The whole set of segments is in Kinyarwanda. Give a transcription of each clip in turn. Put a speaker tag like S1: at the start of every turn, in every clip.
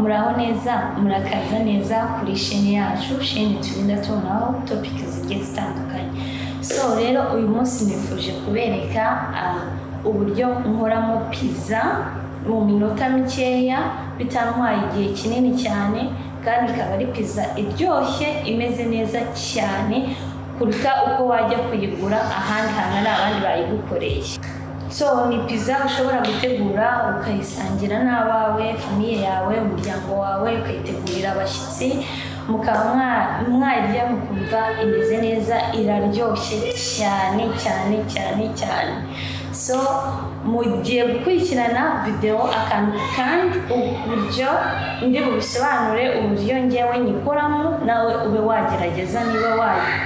S1: muraho neza murakaza neza kuri chaîne yacu chaîne turinda tubonaho topic zigiye zitandukanye. So rero uyu munsi nifuje kubereka uburyo nkoramo pizza mu minota mikeya bitantwaye igihe kinini cyane, kandi ikaba ari pizza iryoshye imeze neza cyane kuruta uko wajya kuyigura ahandi hantu n'abandi bayigukoreye. So ni pizza ushobora gutegura ukayisangira n'abawe, famiye yawe, umuryango wawe, ukayitegurira abashyitsi mukaba mwayirya mukumva imeze neza, iraryoshye cyane cyane cyane cyane. So mugiye gukurikirana video akantu kandi uburyo ndi bubisobanure uburyo ngewe nyikoramo, nawe ube wagerageza niba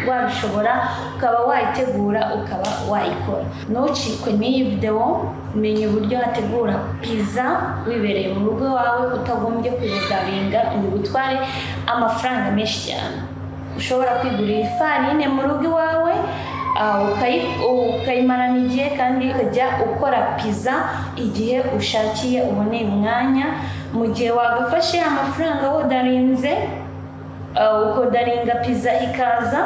S1: wabishobora ukaba wayitegura ukaba wayikora. Ntucikwe n'iyi video, menya uburyo wategura pizza wibereye mu rugo wawe utagombye kuyidaringa ngo gutware amafaranga menshi cyane. Ushobora kwigurira ifarine mu rugo iwawe ukayimarana igihe kandi ukajya ukora pizza igihe ushakiye uboneye umwanya. Mu gihe wagafashe amafaranga wodarinze ukodaringa pizza ikaza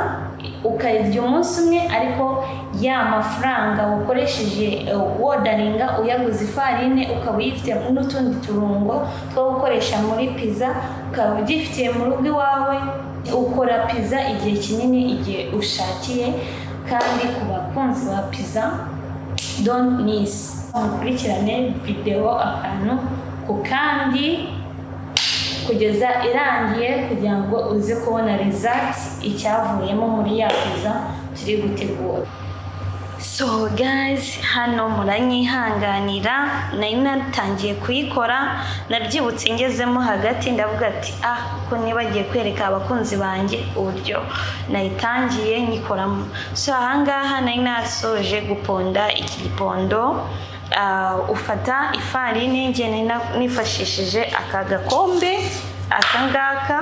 S1: ukayirya umunsi umwe, ariko ya mafaranga ukoresheje wodaringa uyaguze ifarine ukaba uyifite n'utundi turungo two gukoresha muri pizza ukaba ugifitiye mu rugo iwawe, ukora pizza igihe kinini igihe ushakiye. Kandi ku bakunzi ba pizza don't miss, mukurikirane video akantu ku kandi kugeza irangiye kugira ngo uze kubona result icyavuyemo muri ya pizza turi gutegura. So guys, hano muranyihanganira nari natangiye kuyikora, nabyibutse ngezemo hagati ndavuga ati ko nibagiye kwereka abakunzi banjye uburyo nayitangiye nyikoramo. So ahangaha nari nasoje guponda iki gipondo. Ufata ifarine ngene nifashishije aka gakombe akangaka,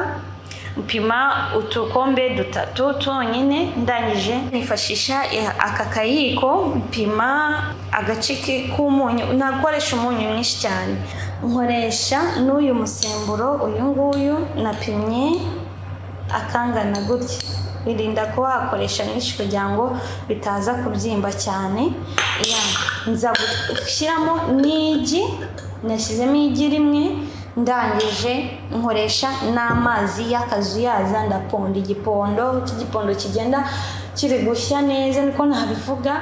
S1: mpima utukombe dutatu tonyine, ndangije nifashisha aka kayiko mpima agacike k'umunyu, nakoresha umunyu mwinshi cyane, nkoresha n'uyu musemburo uyu nguyu napimye akangana gutya. Birinda ko wakoresha mwinshi kugira ngo bitaza kubyimba cyane. Nza gushyiramo n'igi, nashyizemo igi rimwe, ndangije nkoresha n'amazi y'akazuyaza ndaponda igipondo. Igipondo kigenda kiri gushya neza niko nabivuga.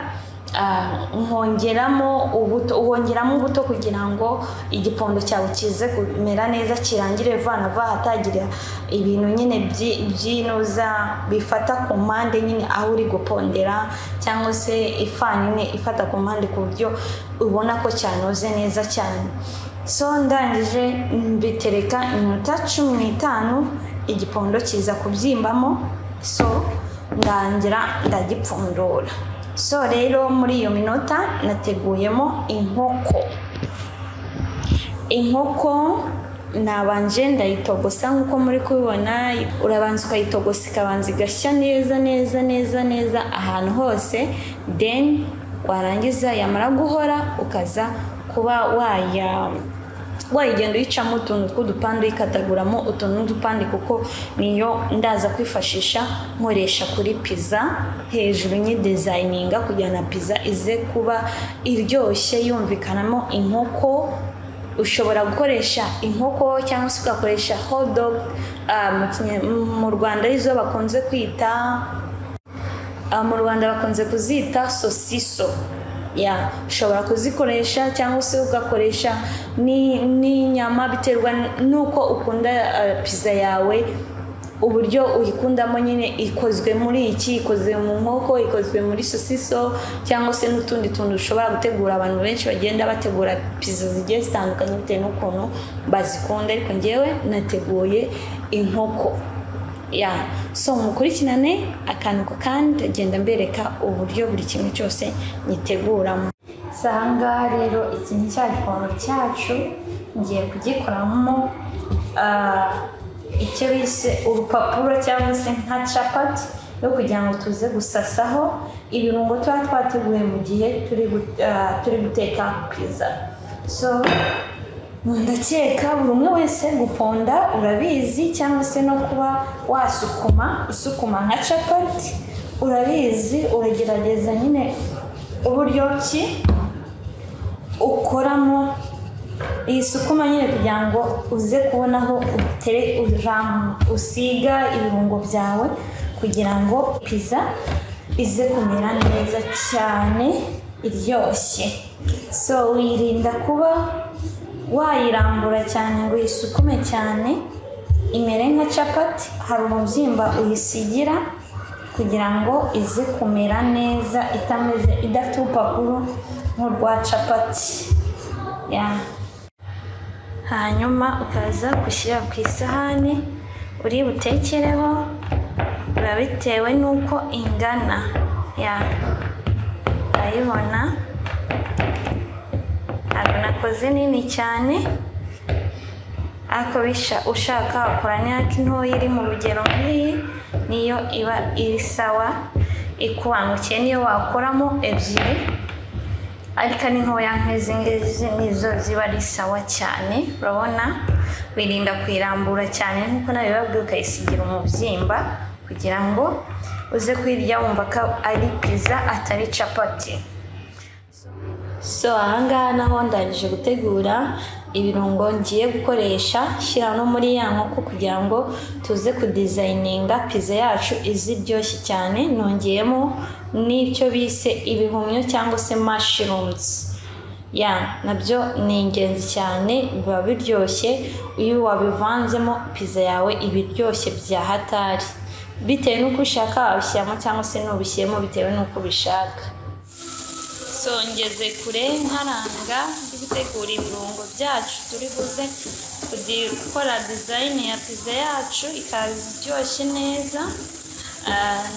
S1: Nkongeramo ubuto kugira ngo igipondo cyawe kize kumera neza, kirangire vana hatagira ibintu nyine by'inuza bifata ku mpande nyine aho uri gupondera, cyangwa se ifarine ifata ku mpande ku buryo ubona ko cyanoze neza cyane. So ndangije mbitereka iminota 15 igipondo kiza kubyimbamo. So ndangira ndagipfundura. So rero muri iyo minota nateguyemo inkoko nabanje ndayitogosa nkuko muri kubibona. Urabanza ukayitogosa ikabanza igashya neza neza neza neza ahantu hose, then warangiza yamara guhora ukaza kuba wayigenda uyicamo utuntu tw'udupande, ikataguramo utuntu n'udupande, kuko niyo ndaza kwifashisha nkoresha kuri pizza hejuru nyi designinga kugira na pizza ize kuba iryoshye yumvikanamo inkoko. Ushobora gukoresha inkoko cyangwa se ugakoresha hot dog, mu Rwanda izo bakunze kwita kuzita sosiso. Ushobora kuzikoresha cyangwa se ugakoresha n'inyama, biterwa nuko ukunda pizza yawe, uburyo uyikundamo nyine. Ikozwe muri iki, ikozwe mu nkoko, ikozwe muri sosiso, cyangwa se n'utundi tuntu ushobora gutegura. Abantu benshi bagenda bategura pizza zigiye zitandukanye bitewe n'ukuntu bazikunda, ariko ngewe nateguye inkoko. So mukurikirane akantu kandi agenda mbereka uburyo buri kimwe cyose nyiteguramo. Sanga rero iki ni cya gipondo cyacu, ngiye kugikoramo icyo bise urupapuro cyangwa se nka capati, yo kugira ngo tuze gusasaho ibirungo tuba twateguye mu gihe turi guteka pizza. So ndakeka buri umwe wese guponda urabizi cyangwa se no kuba usukuma nka capati urabizi. Uragerageza nyine uburyo ki ukoramo iyi sukuma nyine kugira ngo uze kubonaho usiga ibirungo byawe kugira ngo pizza ize kumera neza cyane iryoshye. So wirinda kuba wayirambura cyane ngo uyisukume cyane imere nka capati. Hari umubyimba uyisigira kugira ngo ize kumera neza idafite urupapuro nk'urwa capati. Hanyuma ukaza gushyira ku isahani uri butekereho, biba bitewe n'uko ingana. Urayibona ntabwo nakoze nini cyane, ariko ushaka wakora n'intoya iri mu rugero nk'iyi, niyo iba iri sawa ikubangukiye. Niyo wakoramo ebyiri ariko n'intoya nk'izi ngizi nizo ziba ari sawa cyane. Urabona, wirinda kuyirambura cyane nk'uko nabibabwiye, ukayisigira umubyimba kugira ngo uze kuyirya wumva ko ari pizza atari capati. So ahangaha naho ndangije gutegura ibirungo ngiye gukoresha, shyira no muri ya nkoko kugira ngo tuze kudizayininga pizza yacu iziryoshye cyane. Nongeyemo n'icyo bise ibihumyo cyangwa se mushrooms. Nabyo ni ingenzi cyane, biba biryoshye iyo wabivanzemo pizza yawe iba iryoshye bya hatari. Bitewe n'uko ushaka wabishyiramo cyangwa se n'ubishyiramo bitewe n'uko ubishaka. So ngeze kure nkaranga ndi gutegura ibirungo byacu turi buze gukora design ya pizza yacu ikaza iryoshye neza.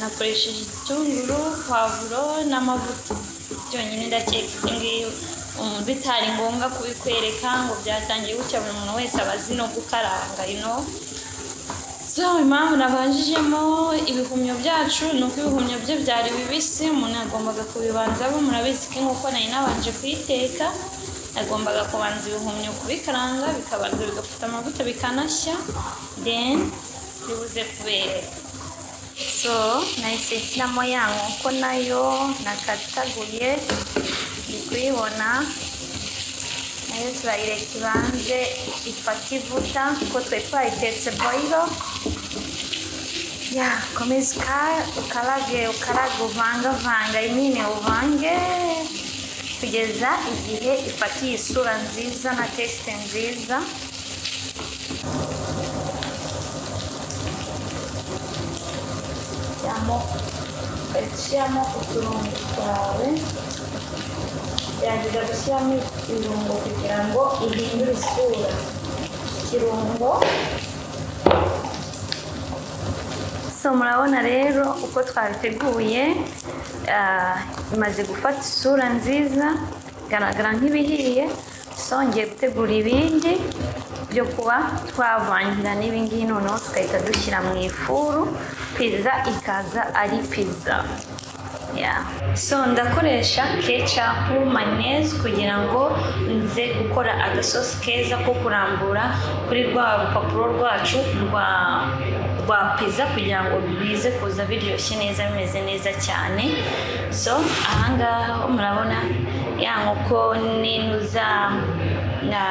S1: Nakoresheje igitunguru, pavuro n'amavuta byonyine. Ndakeka ngiyo bitari ngombwa kubikwereka ngo byatangiye gutya, buri muntu wese abazi no gukaranga So impamvu nabanjijemo ibihumyo byacu ni uko ibihumyo bye byari bibisi, umuntu yagombaga kubibanzaho. Murabizi ko nk'uko nari nabanje kuyiteka, nagombaga kubanza ibihumyo kubikaranga bikabanza bigafata amavuta bikanashya, then bibuze kubereka. So nahise nshyiramo ya nkoko nayo nakataguye, ndi kuyibona nayo turayireka ibanze ifata ivuta kuko twari twayitetse boilo. Komeza ukarage uvangavanga, uvange kugeza igihe ifatiye isura nziza na taste nziza. Ugashyiramo uturungo twawe, gerageza gushyiramo ibirungo kugira ngo ihindure isura. Ikirungo murabona rero uko twabiteguye, imaze gufata isura nziza, igaragara nk'ibihiye. Ngiye gutegura ibindi byo kuba twavangira n'ibingibi, noneho tugahita dushyira mu ifuru, pizza ikaza ari pizza. Ndakoresha ketchup, mayonnaise kugira ngo nze gukora agasosi keza ko kurambura kuri rwa rupapuro rwacu rwa pizza kugira ngo bize kuza biryoshye neza, bimeze neza cyane. Ahangaha murabona ya nkoko n'inuza na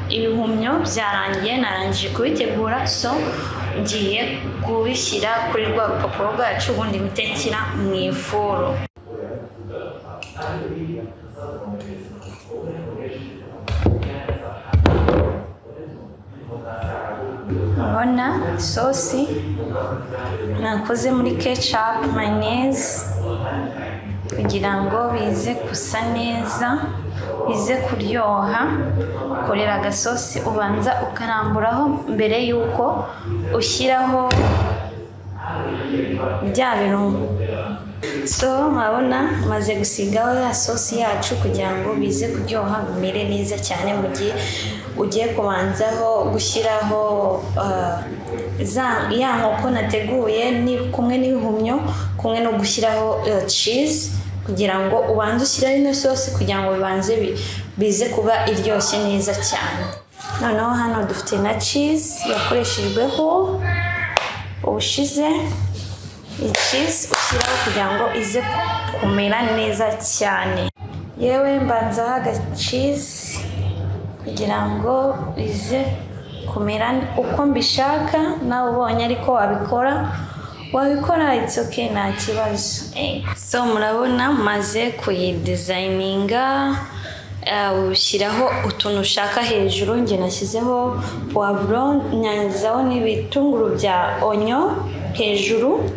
S1: ibihumyo byarangiye, narangije kubitegura. Ngiye kubishyira kuri rwa rupapuro rwacu, ubundi bitekera mu ifuru. Urabona isosi nakoze muri ketchup, mayonnaise kugira ngo bize gusa neza, bize kuryoha. Ukorera agasosi ubanza ukaramburaho mbere y'uko ushyiraho bya birungo. Murabona maze gusigaho ya sosi yacu kugira ngo bize kuryoha, bimere neza cyane. Mu gihe ugiye kubanzaho gushyiraho ya nkoko nateguye kumwe n'ibihumyo, kumwe no gushyiraho cheese kugira ngo ubanze ushyiraho ino sosi kugira ngo bibanze bize kuba iryoshye neza cyane. noneho hano dufite na cheese yakoreshejweho ubushize. iyi cheese ushyiraho kugira ngo ize kumera neza cyane. yewe mbanzaho aga cheese kugira ngo ize kumera uko mbishaka. nawe ubonye ariko wabikora it's okay, nta kibazo. So murabona maze kuyidesigninga, ushyiraho utuntu ushaka hejuru. njye nashyizeho poivro, nyangizaho n'ibitunguru bya onyo hejuru.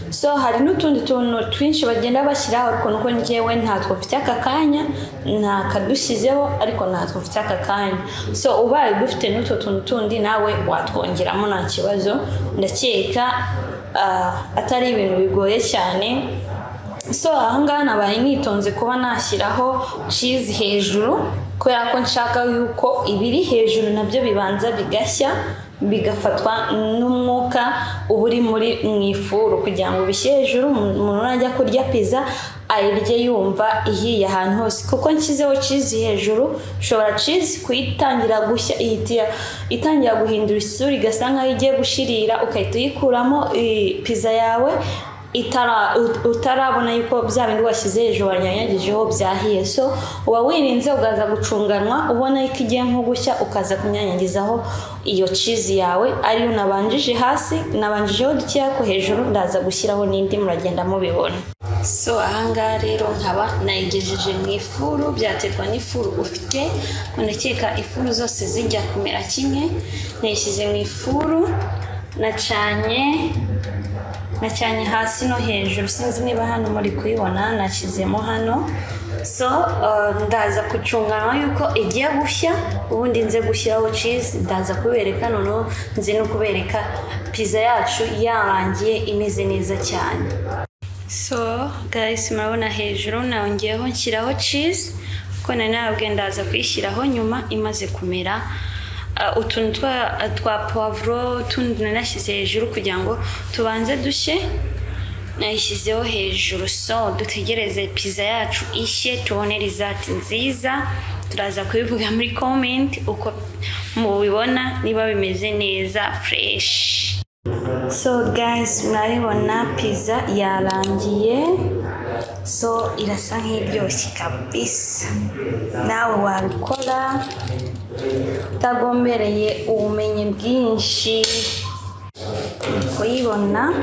S1: So hari n'utundi tuntu twinshi bagenda bashyiraho, ariko nuko njyewe ntatwo mfite aka kanya, nakadushyizeho ariko ntatwo mfite aka kanya. So ubaye dufite n'utwo tuntu tundi nawe watwongeramo nta kibazo. ndakeka atari ibintu bigoye cyane. So ahangaha nabaye nitonze kuba nashyiraho cheese hejuru, kubera ko nshaka yuko ibiri hejuru nabyo bibanza bigashya, bigafatwa n'umwuka uburi muri mwifuru, kugira ngo bishyire hejuru umuntu najya kurya pizza ayirye yumva ihiye ahantu hose. kuko nshyizeho cheese hejuru, ushobora cheese kuyitangira gushya, itangira guhindura isura igasa nkaho igiye gushirira, ukahita uyikuramo pizza yawe utarabona yuko bya bindi washyize hejuru wanyanyagijeho byahiye. So uba wirinze ugaza gucunganwa, ubona yuko igiye nko gushya ukaza kunyanyagizaho iyo cheese yawe ariyo nabanjije hasi, nabanjijeho dukeya ko hejuru, ndaza gushyiraho n'indi muragenda mubibona. So ahangaha rero nkaba nayigejeje mu ifuru, byaterwa n'ifuru ufite. ndakeka ifuru zose zijya kumera kimwe. nayishyize mu ifuru, nacanye hasi no hejuru, sinzi niba hano muri kuyibona, nashyizemo hano. So ndaza kucungana yuko igiye gushya, ubundi nze gushyiraho cheese, ndaza kubereka. noneho nzi no kubereka pizza yacu yarangiye imeze neza cyane. So guys, murabona hejuru nongeyeho nshyiraho cheese, ko nabwe ndaza kuyishyiraho nyuma imaze kumera. utuntu twa poivro tundi nashyize hejuru kugira ngo tubanze dushye, nayishyizeho hejuru. So dutegereze pizza yacu ishye, tubone result nziza. turaza kubivuga muri comment uko mubibona, niba bimeze neza fresh. So guys, murabibona pizza yarangiye. So irasa nk'iryoshye kabisa. nawe wabikora utagombereye ubumenyi bwinshi. kuyibona